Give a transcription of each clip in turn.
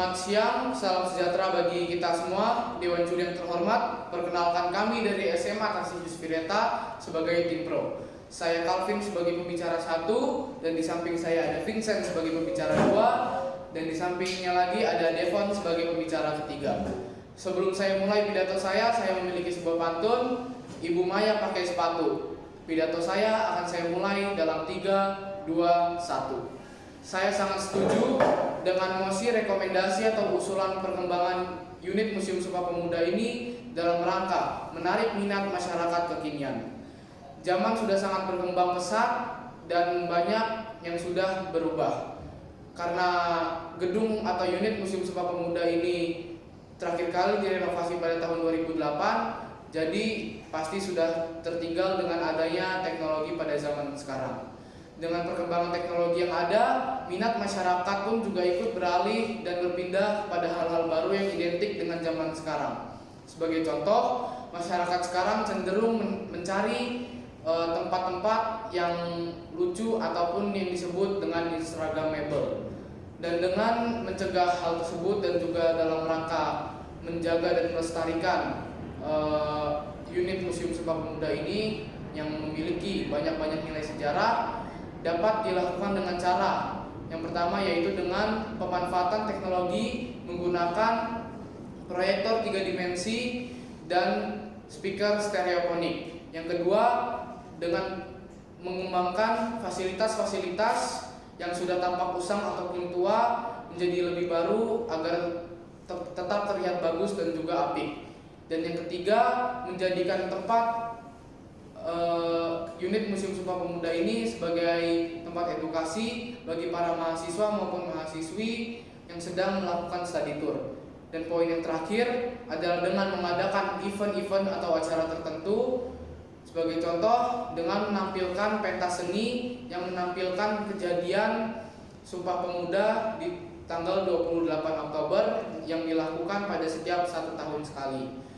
Selamat siang, salam sejahtera bagi kita semua. Dewan Juri yang terhormat, perkenalkan kami dari SMA Tarsius Vireta sebagai tim pro. Saya Calvin sebagai pembicara 1, dan di samping saya ada Vincent sebagai pembicara 2, dan di sampingnya lagi ada Devon sebagai pembicara ketiga. Sebelum saya mulai pidato saya memiliki sebuah pantun, Ibu Maya pakai sepatu. Pidato saya akan saya mulai dalam 3, 2, 1. Saya sangat setuju dengan mosi rekomendasi atau usulan perkembangan unit Museum Sumpah Pemuda ini dalam rangka menarik minat masyarakat kekinian. Zaman sudah sangat berkembang pesat dan banyak yang sudah berubah. Karena gedung atau unit Museum Sumpah Pemuda ini terakhir kali direnovasi pada tahun 2008, jadi pasti sudah tertinggal dengan adanya teknologi pada zaman sekarang. Dengan perkembangan teknologi yang ada, minat masyarakat pun juga ikut beralih dan berpindah pada hal-hal baru yang identik dengan zaman sekarang. Sebagai contoh, masyarakat sekarang cenderung mencari tempat-tempat yang lucu ataupun yang disebut dengan Instagramable. Dan dengan mencegah hal tersebut dan juga dalam rangka menjaga dan melestarikan unit Museum Sumpah Pemuda ini yang memiliki banyak-banyak nilai sejarah, dapat dilakukan dengan cara yang pertama, yaitu dengan pemanfaatan teknologi menggunakan proyektor 3 dimensi dan speaker stereofonik. Yang kedua, dengan mengembangkan fasilitas-fasilitas yang sudah tampak usang ataupun tua menjadi lebih baru agar tetap terlihat bagus dan juga apik. Dan yang ketiga, menjadikan tempat unit Museum Sumpah Pemuda ini sebagai tempat edukasi bagi para mahasiswa maupun mahasiswi yang sedang melakukan study tour. Dan poin yang terakhir adalah dengan mengadakan event-event atau acara tertentu, sebagai contoh dengan menampilkan pentas seni yang menampilkan kejadian Sumpah Pemuda di tanggal 28 Oktober yang dilakukan pada setiap 1 tahun sekali.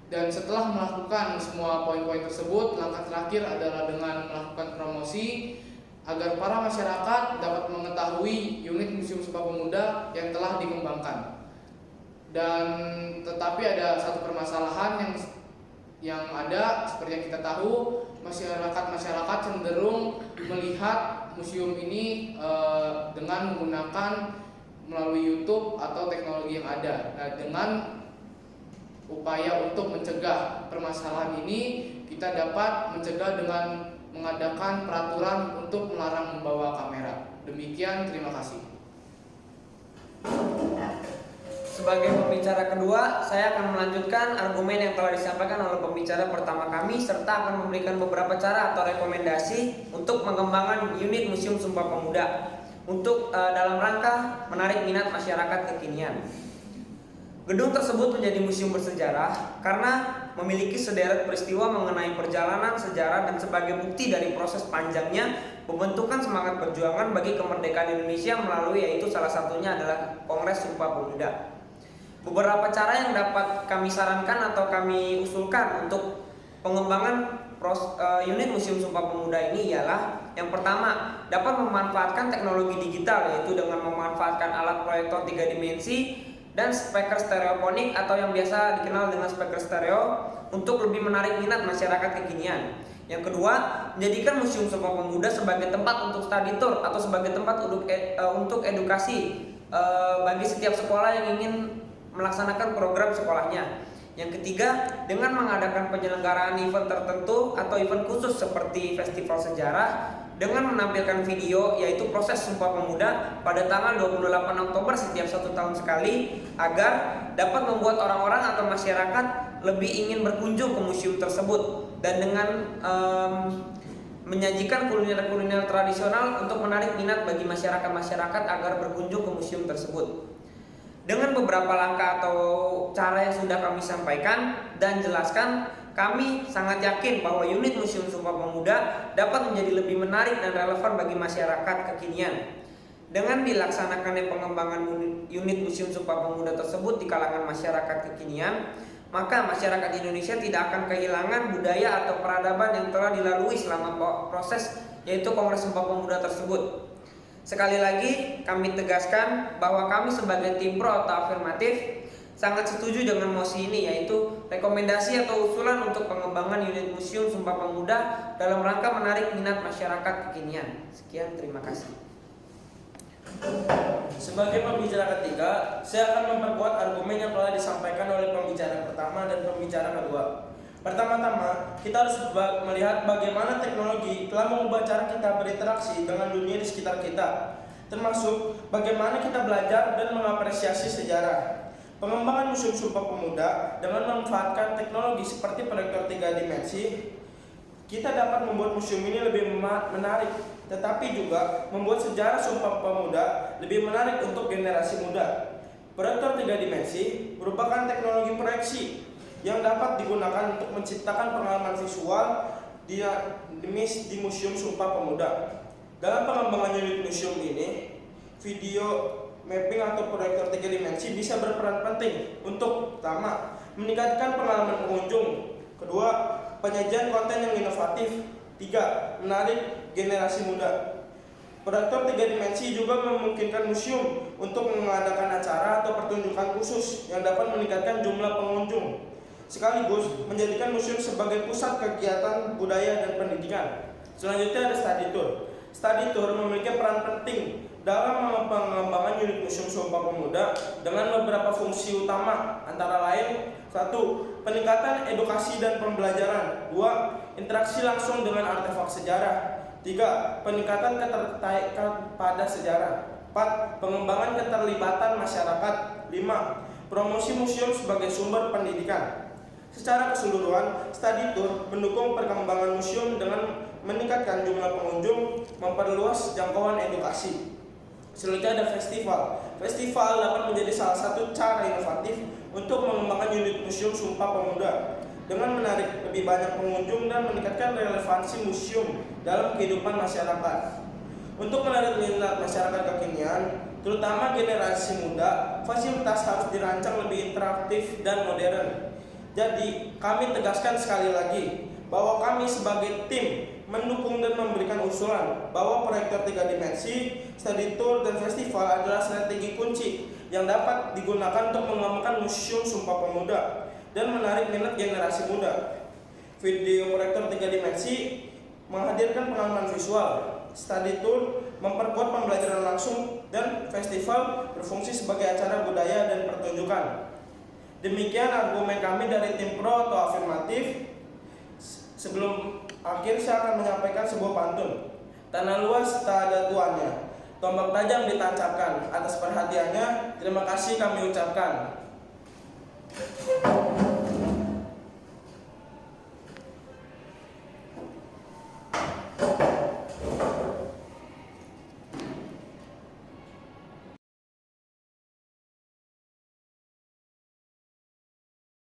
Dan setelah melakukan semua poin-poin tersebut, langkah terakhir adalah dengan melakukan promosi agar para masyarakat dapat mengetahui unit Museum Sumpah Pemuda yang telah dikembangkan. Dan tetapi ada satu permasalahan yang ada, seperti yang kita tahu, masyarakat cenderung melihat museum ini dengan menggunakan melalui YouTube atau teknologi yang ada. Nah, dengan upaya untuk mencegah permasalahan ini, kita dapat mencegah dengan mengadakan peraturan untuk melarang membawa kamera. Demikian, terima kasih. Sebagai pembicara kedua, saya akan melanjutkan argumen yang telah disampaikan oleh pembicara pertama kami, serta akan memberikan beberapa cara atau rekomendasi untuk mengembangkan unit Museum Sumpah Pemuda untuk dalam rangka menarik minat masyarakat kekinian. Gedung tersebut menjadi museum bersejarah karena memiliki sederet peristiwa mengenai perjalanan sejarah dan sebagai bukti dari proses panjangnya pembentukan semangat perjuangan bagi kemerdekaan Indonesia melalui, yaitu salah satunya adalah Kongres Sumpah Pemuda. Beberapa cara yang dapat kami sarankan atau kami usulkan untuk pengembangan unit Museum Sumpah Pemuda ini ialah: yang pertama, dapat memanfaatkan teknologi digital, yaitu dengan memanfaatkan alat proyektor 3 dimensi dan speaker stereofonik atau yang biasa dikenal dengan speaker stereo untuk lebih menarik minat masyarakat kekinian. Yang kedua, menjadikan Museum Sumpah Pemuda sebagai tempat untuk study tour atau sebagai tempat untuk edukasi bagi setiap sekolah yang ingin melaksanakan program sekolahnya. Yang ketiga, dengan mengadakan penyelenggaraan event tertentu atau event khusus seperti festival sejarah dengan menampilkan video, yaitu proses Sumpah Pemuda pada tanggal 28 Oktober setiap 1 tahun sekali, agar dapat membuat orang-orang atau masyarakat lebih ingin berkunjung ke museum tersebut, dan dengan menyajikan kuliner-kuliner tradisional untuk menarik minat bagi masyarakat agar berkunjung ke museum tersebut. Dengan beberapa langkah atau cara yang sudah kami sampaikan dan jelaskan, kami sangat yakin bahwa unit Museum Sumpah Pemuda dapat menjadi lebih menarik dan relevan bagi masyarakat kekinian. Dengan dilaksanakannya pengembangan unit Museum Sumpah Pemuda tersebut di kalangan masyarakat kekinian, maka masyarakat Indonesia tidak akan kehilangan budaya atau peradaban yang telah dilalui selama proses, yaitu Kongres Sumpah Pemuda tersebut. Sekali lagi kami tegaskan bahwa kami sebagai tim pro atau afirmatif sangat setuju dengan mosi ini, yaitu rekomendasi atau usulan untuk pengembangan unit Museum Sumpah Pemuda dalam rangka menarik minat masyarakat kekinian. Sekian, terima kasih. Sebagai pembicara ketiga, saya akan memperkuat argumen yang telah disampaikan oleh pembicara pertama dan pembicara kedua. Pertama-tama, kita harus melihat bagaimana teknologi telah mengubah cara kita berinteraksi dengan dunia di sekitar kita, termasuk bagaimana kita belajar dan mengapresiasi sejarah. Pengembangan Museum Sumpah Pemuda dengan memanfaatkan teknologi seperti proyektor 3 dimensi, kita dapat membuat museum ini lebih menarik, tetapi juga membuat sejarah Sumpah Pemuda lebih menarik untuk generasi muda. Proyektor 3 dimensi merupakan teknologi proyeksi yang dapat digunakan untuk menciptakan pengalaman visual di Museum Sumpah Pemuda. Dalam pengembangan unit museum ini, video mapping atau proyektor 3 dimensi bisa berperan penting untuk pertama, meningkatkan pengalaman pengunjung, kedua, penyajian konten yang inovatif, tiga, menarik generasi muda. Proyektor 3 dimensi juga memungkinkan museum untuk mengadakan acara atau pertunjukan khusus yang dapat meningkatkan jumlah pengunjung, sekaligus menjadikan museum sebagai pusat kegiatan budaya dan pendidikan. Selanjutnya ada study tour. Study tour memiliki peran penting dalam pengembangan unit Museum Sumpah Pemuda dengan beberapa fungsi utama, antara lain: 1. Peningkatan edukasi dan pembelajaran. 2. Interaksi langsung dengan artefak sejarah. 3. Peningkatan ketertarikan pada sejarah. 4. Pengembangan keterlibatan masyarakat. 5. Promosi museum sebagai sumber pendidikan. Secara keseluruhan, study tour mendukung perkembangan museum dengan meningkatkan jumlah pengunjung, memperluas jangkauan edukasi. Selanjutnya ada festival. Festival dapat menjadi salah satu cara inovatif untuk mengembangkan unit Museum Sumpah Pemuda dengan menarik lebih banyak pengunjung dan meningkatkan relevansi museum dalam kehidupan masyarakat. Untuk menarik minat masyarakat kekinian, terutama generasi muda, fasilitas harus dirancang lebih interaktif dan modern. Jadi, kami tegaskan sekali lagi bahwa kami sebagai tim mendukung dan memberikan usulan bahwa proyektor 3 dimensi, study tour, dan festival adalah strategi kunci yang dapat digunakan untuk mengembangkan Museum Sumpah Pemuda dan menarik minat generasi muda. Video proyektor 3 dimensi menghadirkan pengalaman visual, study tour memperkuat pembelajaran langsung, dan festival berfungsi sebagai acara budaya dan pertunjukan. Demikian argumen kami dari tim pro atau afirmatif. Sebelum akhir, saya akan menyampaikan sebuah pantun. Tanah luas tak ada tuannya, tombak tajam ditancapkan. Atas perhatiannya, terima kasih kami ucapkan.